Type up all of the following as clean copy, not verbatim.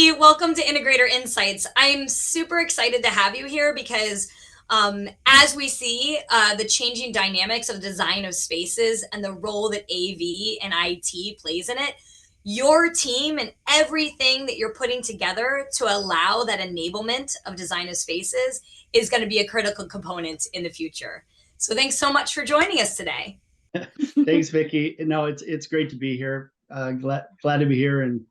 Vicky, welcome to Integrator Insights. I'm super excited to have you here because as we see the changing dynamics of design of spaces and the role that AV and IT plays in it, your team and everything that you're putting together to allow that enablement of design of spaces is going to be a critical component in the future. So thanks so much for joining us today. Thanks, Vicky. No, it's great to be here. Glad to be here, and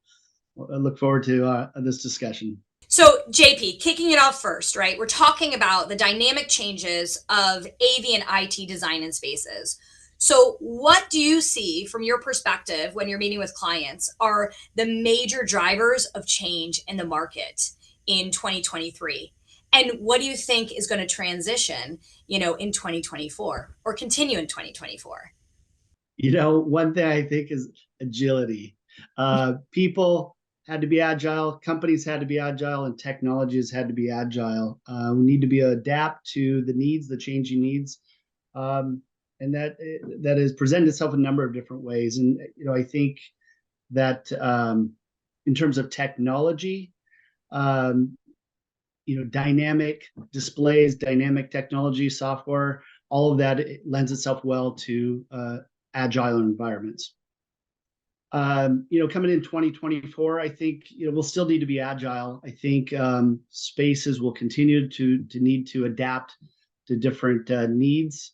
I look forward to this discussion. So, JP, kicking it off first, right? We're talking about the dynamic changes of AV and IT design in spaces. So, what do you see from your perspective when you're meeting with clients are the major drivers of change in the market in 2023? And what do you think is going to transition, in 2024 or continue in 2024? One thing I think is agility. People had to be agile, companies had to be agile, and technologies had to be agile. We need to be adapt to the needs, the changing needs, and that has presented itself a number of different ways. And I think that in terms of technology, dynamic displays, dynamic technology, software, all of that lends itself well to agile environments. Coming in 2024, I think we'll still need to be agile. I think spaces will continue to need to adapt to different needs.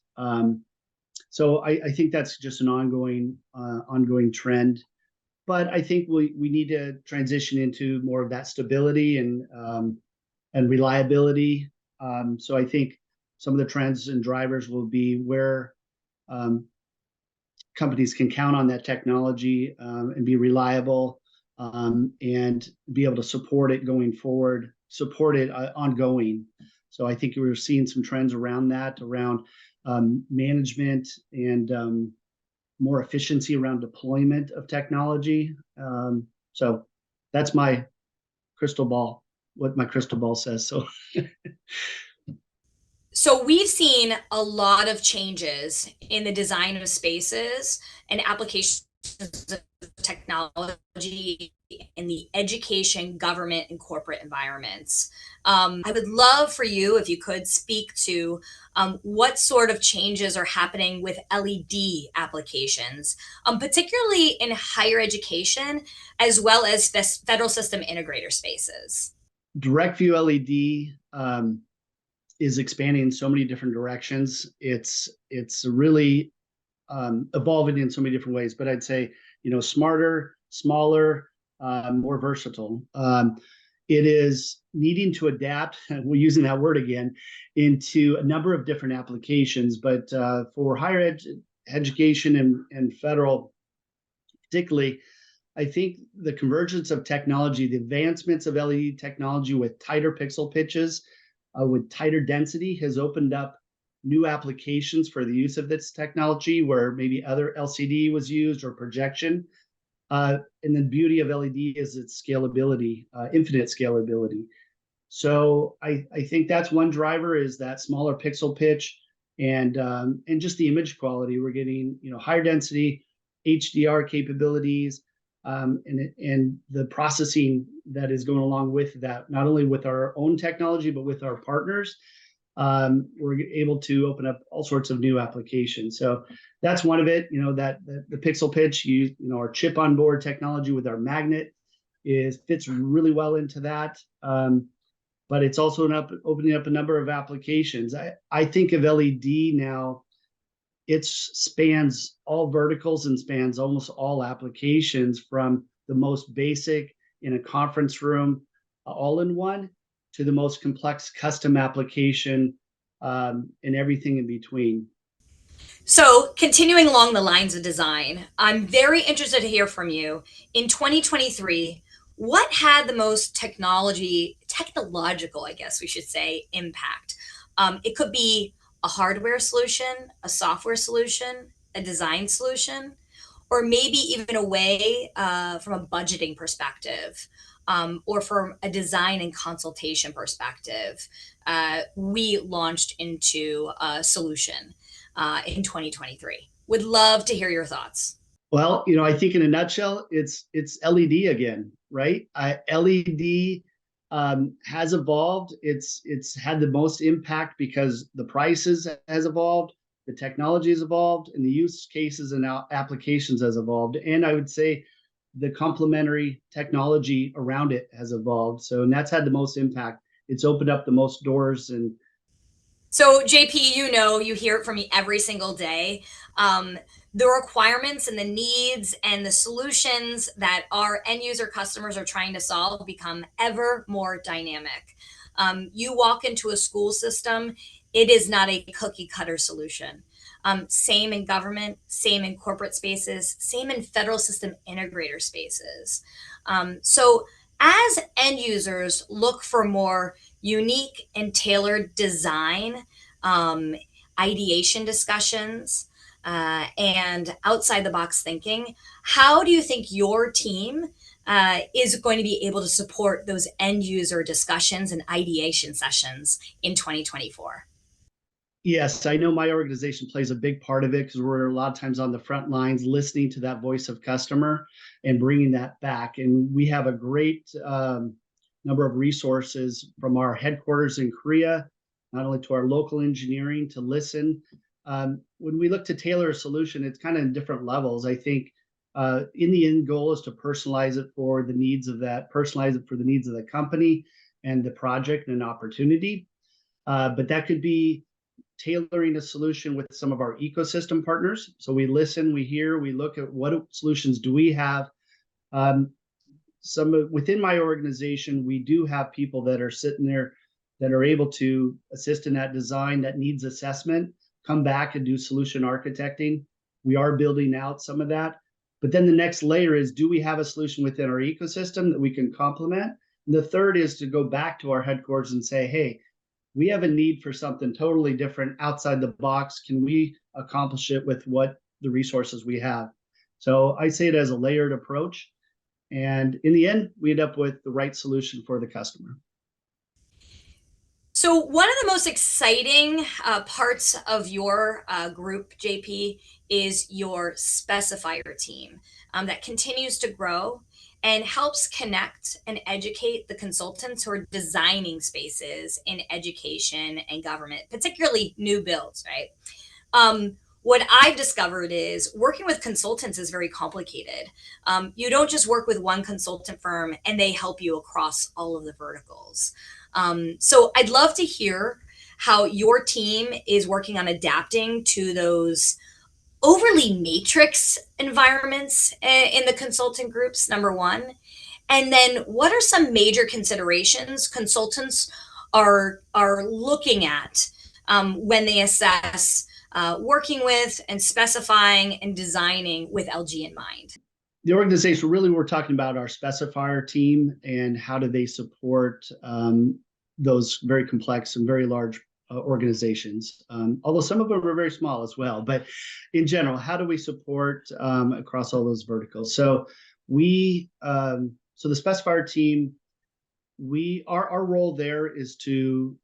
So I think that's just an ongoing trend. But I think we need to transition into more of that stability and reliability. So I think some of the trends and drivers will be where companies can count on that technology and be reliable and be able to support it going forward, support it ongoing. So I think we're seeing some trends around that, around management and more efficiency around deployment of technology. So that's my crystal ball, what my crystal ball says. So we've seen a lot of changes in the design of spaces and applications of technology in the education, government, and corporate environments. I would love for you, if you could, speak to what sort of changes are happening with LED applications, particularly in higher education, as well as federal system integrator spaces. Direct view LED is expanding in so many different directions. It's really evolving in so many different ways. But I'd say smarter, smaller, more versatile. It is needing to adapt. We're using that word again into a number of different applications. But for higher education and federal, particularly, I think the convergence of technology, the advancements of LED technology with tighter pixel pitches, with tighter density, has opened up new applications for the use of this technology where maybe other LCD was used or projection. And the beauty of LED is its scalability, infinite scalability. So I think that's one driver, is that smaller pixel pitch and just the image quality. We're getting higher density, HDR capabilities, and the processing that is going along with that, not only with our own technology, but with our partners. We're able to open up all sorts of new applications. So that's one of it, that the pixel pitch, our chip on board technology with our magnet fits really well into that. But it's also opening up a number of applications. I think of LED now, it spans all verticals and spans almost all applications, from the most basic in a conference room, all in one, to the most complex custom application, and everything in between. So, continuing along the lines of design, I'm very interested to hear from you. In 2023, what had the most technological, I guess we should say, impact? It could be a hardware solution, a software solution, a design solution, or maybe even a way from a budgeting perspective, or from a design and consultation perspective. We launched into a solution in 2023. Would love to hear your thoughts. Well, I think in a nutshell, it's LED again, right? LED has evolved. It's had the most impact because the prices has evolved, the technology has evolved, and the use cases and applications has evolved. And I would say the complementary technology around it has evolved. So, and that's had the most impact. It's opened up the most doors. And So, JP, you hear it from me every single day. Um, the requirements and the needs and the solutions that our end user customers are trying to solve become ever more dynamic. You walk into a school system, it is not a cookie cutter solution. Same in government, same in corporate spaces, same in federal system integrator spaces. So, as end users look for more unique and tailored design, um, ideation discussions, and outside the box thinking. How do you think your team is going to be able to support those end user discussions and ideation sessions in 2024? yes, I know my organization plays a big part of it because we're a lot of times on the front lines listening to that voice of customer and bringing that back. And we have a great number of resources from our headquarters in Korea, not only to our local engineering to listen. When we look to tailor a solution, it's kind of in different levels. I think in the end goal is to personalize it for the needs of that, personalize it for the needs of the company and the project and opportunity. But that could be tailoring a solution with some of our ecosystem partners. So we listen, we hear, we look at what solutions do we have. Um, some within my organization, we do have people that are sitting there that are able to assist in that design that needs assessment, come back and do solution architecting. We are building out some of that. But then the next layer is, do we have a solution within our ecosystem that we can complement? And the third is to go back to our headquarters and say, hey, we have a need for something totally different outside the box. Can we accomplish it with what the resources we have? So I say it as a layered approach. And in the end, we end up with the right solution for the customer. So, one of the most exciting parts of your group, JP, is your specifier team that continues to grow and helps connect and educate the consultants who are designing spaces in education and government, particularly new builds, right? What I've discovered is working with consultants is very complicated. You don't just work with one consultant firm and they help you across all of the verticals. So I'd love to hear how your team is working on adapting to those overly matrix environments in the consultant groups, number one. And then what are some major considerations consultants are looking at when they assess working with and specifying and designing with LG in mind? The organization really, we're talking about our specifier team and how do they support those very complex and very large organizations. Although some of them are very small as well, but in general, how do we support across all those verticals? So so the specifier team, our role there is to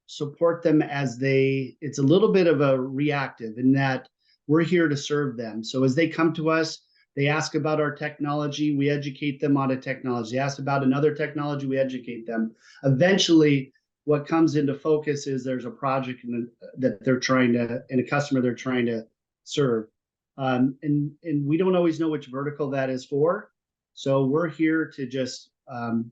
support them as it's a little bit of a reactive in that we're here to serve them. So as they come to us, they ask about our technology, we educate them on a technology. They ask about another technology, we educate them. Eventually, what comes into focus is there's a project that they're trying to, and a customer they're trying to serve. And we don't always know which vertical that is for. So we're here to just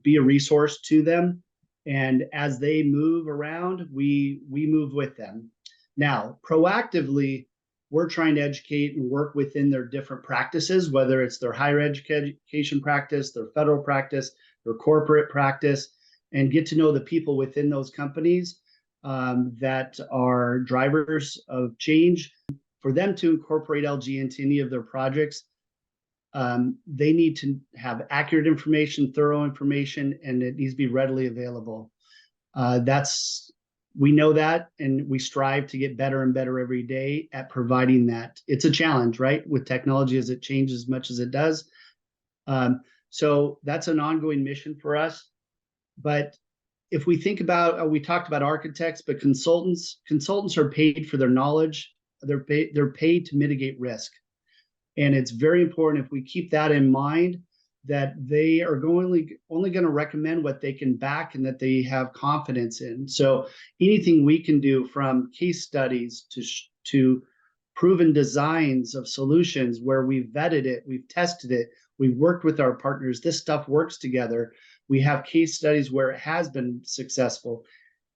be a resource to them. And as they move around, we move with them. Now, proactively, we're trying to educate and work within their different practices, whether it's their higher education practice, their federal practice, their corporate practice, and get to know the people within those companies that are drivers of change. For them to incorporate LG into any of their projects, they need to have accurate information, thorough information, and it needs to be readily available. That's We know that, and we strive to get better and better every day at providing that. It's a challenge, right, with technology as it changes as much as it does. So that's an ongoing mission for us. But if we think about, we talked about architects, but consultants are paid for their knowledge. They're paid to mitigate risk. And it's very important if we keep that in mind that they are only going to recommend what they can back and that they have confidence in. So anything we can do from case studies to proven designs of solutions where we've vetted it, we've tested it, we've worked with our partners, this stuff works together. We have case studies where it has been successful.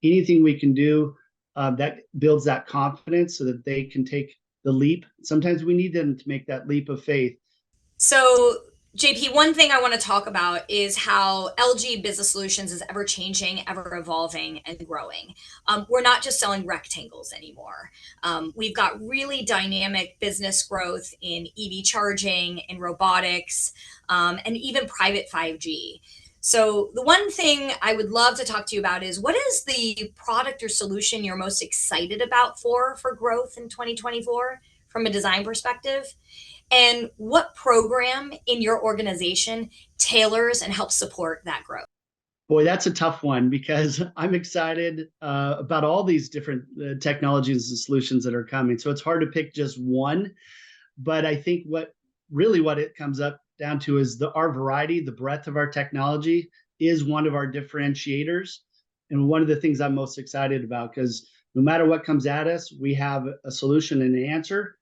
Anything we can do that builds that confidence so that they can take the leap. Sometimes we need them to make that leap of faith. So, JP, one thing I want to talk about is how LG Business Solutions is ever changing, ever evolving, and growing. We're not just selling rectangles anymore. We've got really dynamic business growth in EV charging, in robotics, and even private 5G. So, the one thing I would love to talk to you about is what is the product or solution you're most excited about for growth in 2024 from a design perspective? And what program in your organization tailors and helps support that growth? Boy, that's a tough one because I'm excited about all these different technologies and solutions that are coming. So it's hard to pick just one. But I think what it comes up down to is our variety, the breadth of our technology is one of our differentiators. And one of the things I'm most excited about, because no matter what comes at us, we have a solution and an answer.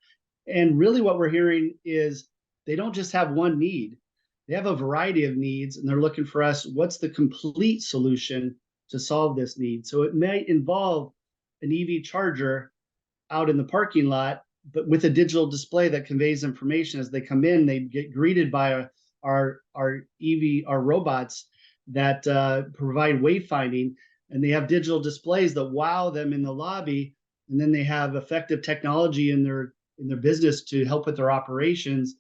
And really, what we're hearing is they don't just have one need, they have a variety of needs, and they're looking for us what's the complete solution to solve this need. So it may involve an EV charger out in the parking lot, but with a digital display that conveys information as they come in. They get greeted by our robots that provide wayfinding, and they have digital displays that wow them in the lobby, and then they have effective technology in their business to help with their operations.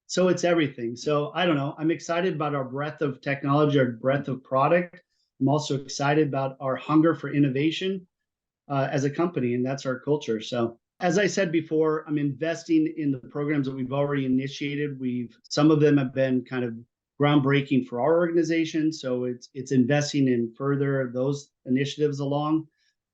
So it's everything. So I don't know. I'm excited about our breadth of technology, our breadth of product. I'm also excited about our hunger for innovation as a company, and that's our culture. So, as I said before, I'm investing in the programs that we've already initiated. Some of them have been kind of groundbreaking for our organization, so it's investing in further those initiatives along.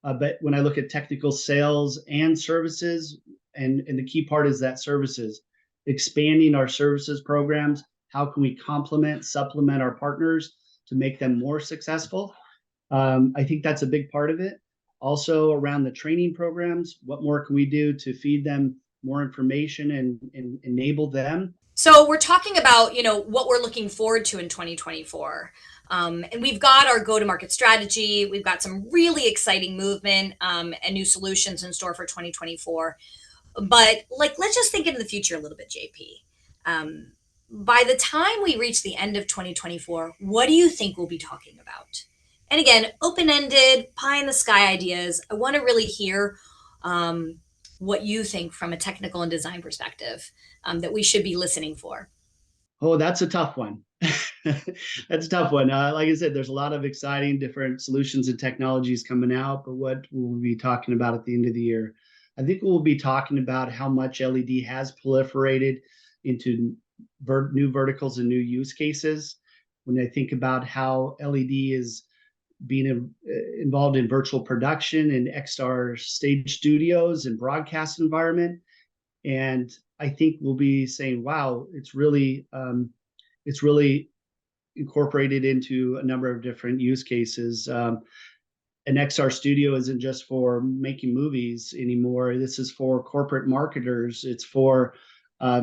But when I look at technical sales and services, and the key part is that services, expanding our services programs. How can we supplement our partners to make them more successful? I think that's a big part of it. Also, around the training programs, what more can we do to feed them more information and enable them? So we're talking about, what we're looking forward to in 2024. And we've got our go-to-market strategy. We've got some really exciting movement and new solutions in store for 2024. But let's just think into the future a little bit, JP. By the time we reach the end of 2024, what do you think we'll be talking about? And again, open-ended, pie in the sky ideas. I want to really hear what you think from a technical and design perspective that we should be listening for. Oh, that's a tough one. That's a tough one. Like I said, there's a lot of exciting different solutions and technologies coming out, but what will we be talking about at the end of the year? I think we'll be talking about how much LED has proliferated into new verticals and new use cases. When I think about how LED is being involved in virtual production and XR stage studios and broadcast environment, and I think we'll be saying, "Wow, it's really incorporated into a number of different use cases." An XR studio isn't just for making movies anymore. This is for corporate marketers. It's for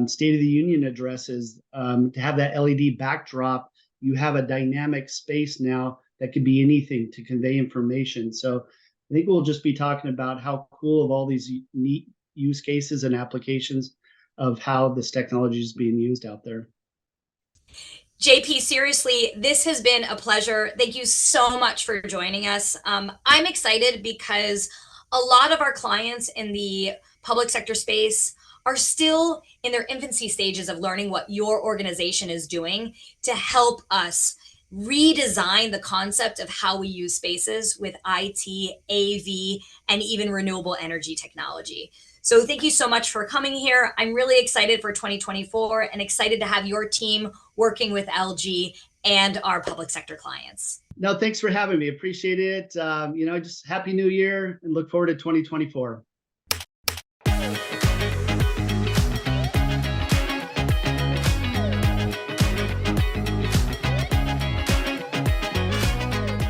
State of the Union addresses. To have that LED backdrop, you have a dynamic space now that could be anything to convey information. So I think we'll just be talking about how cool of all these neat use cases and applications of how this technology is being used out there. JP, seriously, this has been a pleasure. Thank you so much for joining us. I'm excited because a lot of our clients in the public sector space are still in their infancy stages of learning what your organization is doing to help us redesign the concept of how we use spaces with IT, AV, and even renewable energy technology. So thank you so much for coming here. I'm really excited for 2024 and excited to have your team working with LG and our public sector clients. No, thanks for having me. Appreciate it. Just happy new year and look forward to 2024.